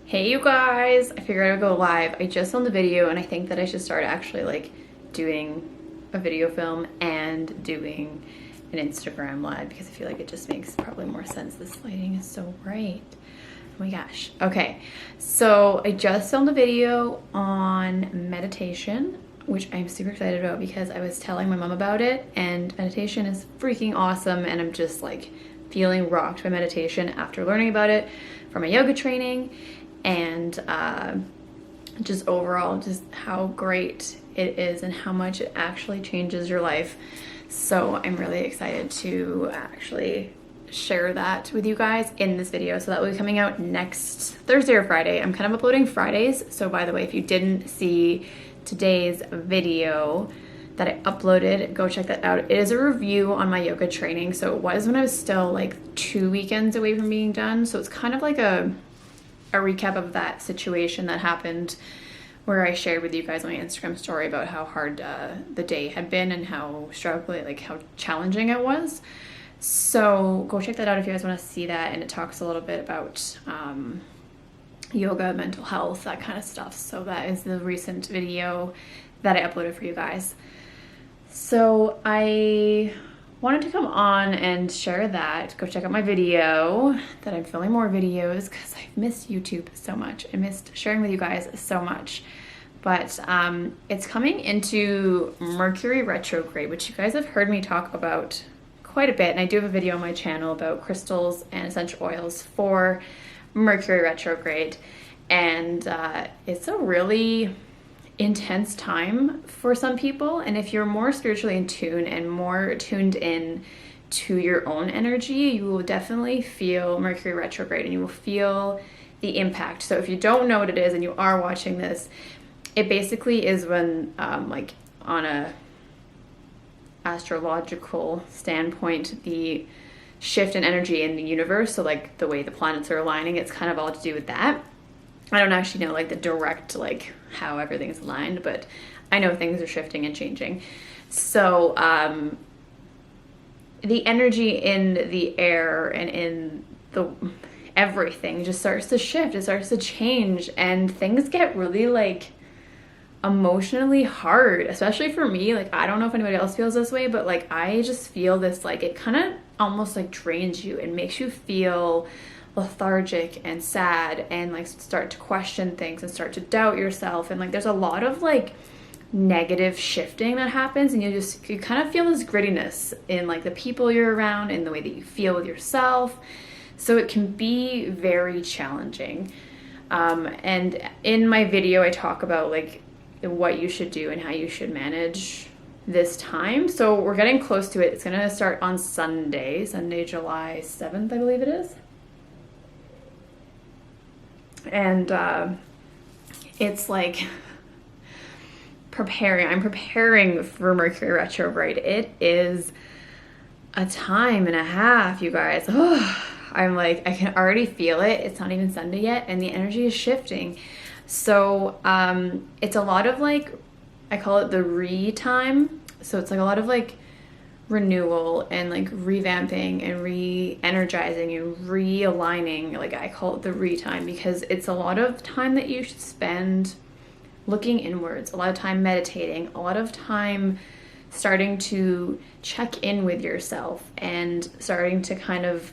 Hey you guys, I figured I would go live. I just filmed a video and I think that I should start actually like doing a video film and doing an Instagram live because I feel like it just makes probably more sense. This lighting is so bright. Oh my gosh. Okay, so I just filmed a video on meditation, which I'm super excited about because I was telling my mom about it, and meditation is freaking awesome, and I'm just like feeling rocked by meditation after learning about it from my yoga training, and just overall just how great it is and how much it actually changes your life. So I'm really excited to actually share that with you guys in this video. So that will be coming out next Thursday or Friday. I'm kind of uploading Fridays. So by the way, if you didn't see today's video that I uploaded, go check that out. It is a review on my yoga training. So it was when I was still like 2 weekends away from being done. So it's kind of like a recap of that situation that happened, where I shared with you guys on my Instagram story about how hard the day had been and how how challenging it was. So go check that out if you guys want to see that. And it talks a little bit about yoga, mental health, that kind of stuff. So that is the recent video that I uploaded for you guys. So I wanted to come on and share that. Go check out my video that I'm filming more videos because I've missed YouTube so much. I missed sharing with you guys so much. But it's coming into Mercury Retrograde, which you guys have heard me talk about quite a bit. And I do have a video on my channel about crystals and essential oils for Mercury Retrograde. And it's a really intense time for some people, and if you're more spiritually in tune and more tuned in to your own energy, you will definitely feel Mercury retrograde and you will feel the impact. So if you don't know what it is and you are watching this, it basically is when like on a astrological standpoint, the shift in energy in the universe, so like the way the planets are aligning, it's kind of all to do with that. I don't actually know like the direct like how everything's aligned, but I know things are shifting and changing. So the energy in the air and in the everything just starts to shift. It starts to change, and things get really like emotionally hard, especially for me. Like, I don't know if anybody else feels this way, but like I just feel this, like it kind of almost like drains you and makes you feel lethargic and sad and like start to question things and start to doubt yourself, and like there's a lot of like negative shifting that happens, and you kind of feel this grittiness in like the people you're around and the way that you feel with yourself. So it can be very challenging, and in my video I talk about like what you should do and how you should manage this time. So we're getting close to it. It's gonna start on Sunday, July 7th, I believe it is. And it's like I'm preparing for Mercury retrograde. It is a time and a half, you guys. I'm like, I can already feel it. It's not even Sunday yet, and the energy is shifting. So it's a lot of like, I call it the time. So it's like a lot of like renewal and like revamping and re-energizing and realigning. Like, I call it the time because it's a lot of time that you should spend looking inwards, a lot of time meditating, a lot of time starting to check in with yourself and starting to kind of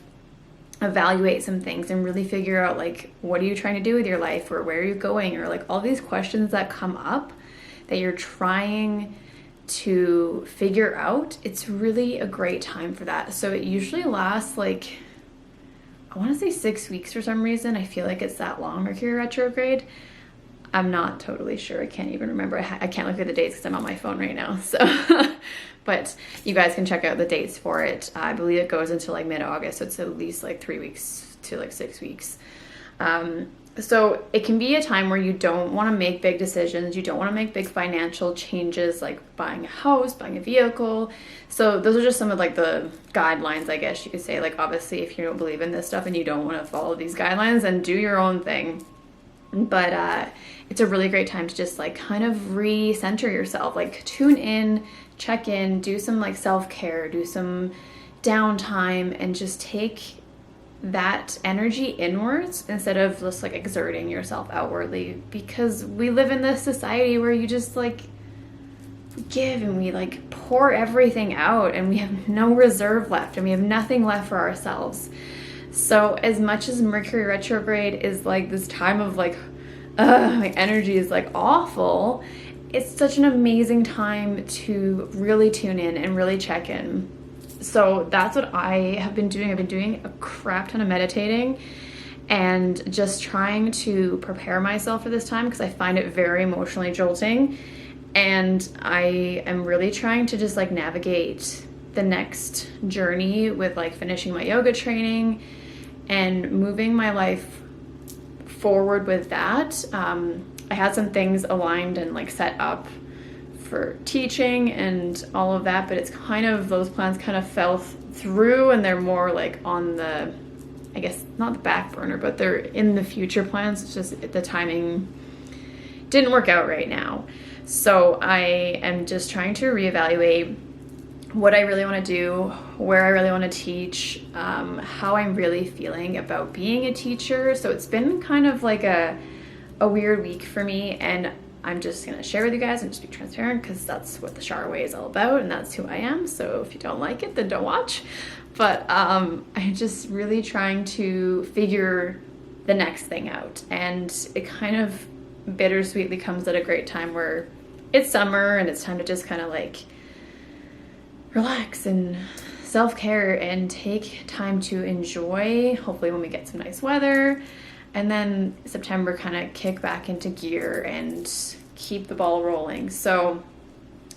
evaluate some things and really figure out like, what are you trying to do with your life, or where are you going, or like all these questions that come up that you're trying to figure out. It's really a great time for that. So it usually lasts like, I want to say 6 weeks for some reason. I feel like it's that long, Mercury retrograde. I'm not totally sure. I can't even remember. I can't look at the dates because I'm on my phone right now. So, but you guys can check out the dates for it. I believe it goes until like mid-August. So it's at least like 3 weeks to like 6 weeks. So it can be a time where you don't want to make big decisions. You don't want to make big financial changes like buying a house, buying a vehicle. So those are just some of like the guidelines, I guess you could say. Like, obviously, if you don't believe in this stuff and you don't want to follow these guidelines, then do your own thing. But it's a really great time to just like kind of re-center yourself, like tune in, check in, do some like self-care, do some downtime, and just take that energy inwards instead of just like exerting yourself outwardly, because we live in this society where you just like give and we like pour everything out and we have no reserve left and we have nothing left for ourselves. So as much as Mercury retrograde is like this time of like, my energy is like awful, it's such an amazing time to really tune in and really check in. So that's what I have been doing. I've been doing a crap ton of meditating and just trying to prepare myself for this time because I find it very emotionally jolting. And I am really trying to just like navigate the next journey with like finishing my yoga training and moving my life forward with that. I had some things aligned and like set up for teaching and all of that, but it's kind of, those plans kind of fell through and they're more like on the, I guess not the back burner, but they're in the future plans. It's just the timing didn't work out right now. So I am just trying to reevaluate what I really want to do, where I really want to teach, how I'm really feeling about being a teacher. So it's been kind of like a weird week for me, and I'm just going to share with you guys and just be transparent because that's what the Shower Way is all about and that's who I am. So if you don't like it, then don't watch. But I'm just really trying to figure the next thing out, and it kind of bittersweetly comes at a great time where it's summer and it's time to just kind of like relax and self-care and take time to enjoy, hopefully when we get some nice weather, and then September kind of kick back into gear and keep the ball rolling. So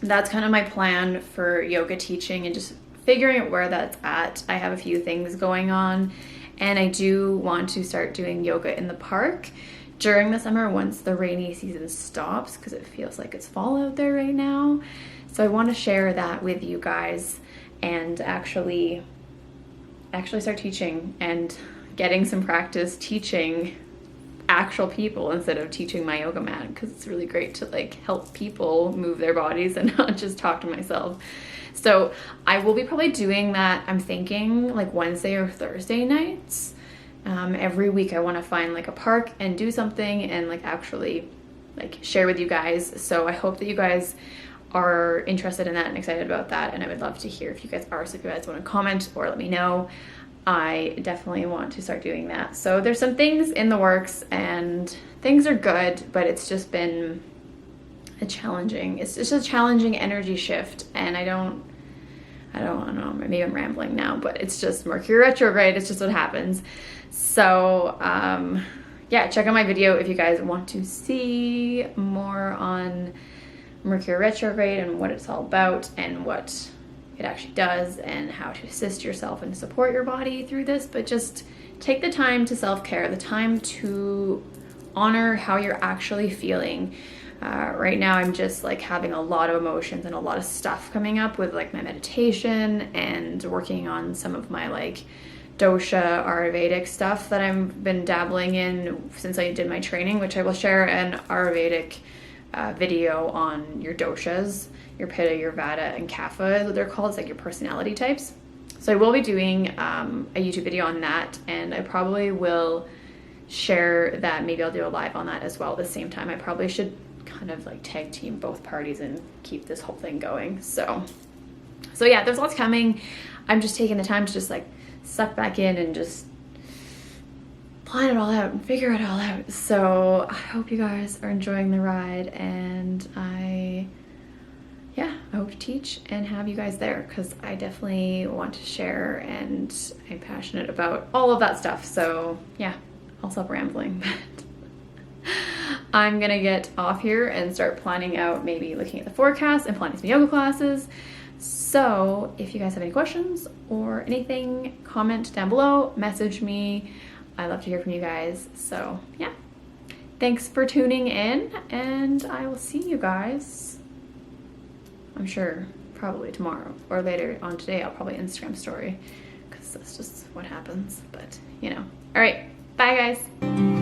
that's kind of my plan for yoga teaching and just figuring out where that's at. I have a few things going on and I do want to start doing yoga in the park during the summer once the rainy season stops, because it feels like it's fall out there right now. So I want to share that with you guys and actually start teaching and getting some practice teaching actual people instead of teaching my yoga mat, because it's really great to like help people move their bodies and not just talk to myself. So I will be probably doing that, I'm thinking like Wednesday or Thursday nights. Every week I want to find like a park and do something and like actually like share with you guys. So I hope that you guys are interested in that and excited about that, and I would love to hear if you guys are. So if you guys want to comment or let me know, I definitely want to start doing that. So there's some things in the works and things are good, but it's just been it's just a challenging energy shift, and I don't know, maybe I'm rambling now, but it's just Mercury retrograde. It's just what happens. So yeah, check out my video if you guys want to see more on Mercury retrograde and what it's all about and what it actually does and how to assist yourself and support your body through this. But just take the time to self-care, the time to honor how you're actually feeling. Right now I'm just like having a lot of emotions and a lot of stuff coming up with like my meditation and working on some of my like dosha Ayurvedic stuff that I've been dabbling in since I did my training, which I will share an Ayurvedic video on your doshas, your Pitta, your Vata, and Kapha is what they're called. It's like your personality types. So I will be doing a YouTube video on that, and I probably will share that. Maybe I'll do a live on that as well at the same time. I probably should kind of like tag team both parties and keep this whole thing going. So yeah, there's lots coming. I'm just taking the time to just like suck back in and just plan it all out and figure it all out. So I hope you guys are enjoying the ride, and I hope to teach and have you guys there, because I definitely want to share and I'm passionate about all of that stuff. So yeah, I'll stop rambling, but I'm gonna get off here and start planning out, maybe looking at the forecast and planning some yoga classes. So if you guys have any questions or anything, comment down below, message me. I love to hear from you guys. So yeah, thanks for tuning in, and I will see you guys, I'm sure, probably tomorrow or later on today. I'll probably Instagram story because that's just what happens, but you know. All right, bye guys.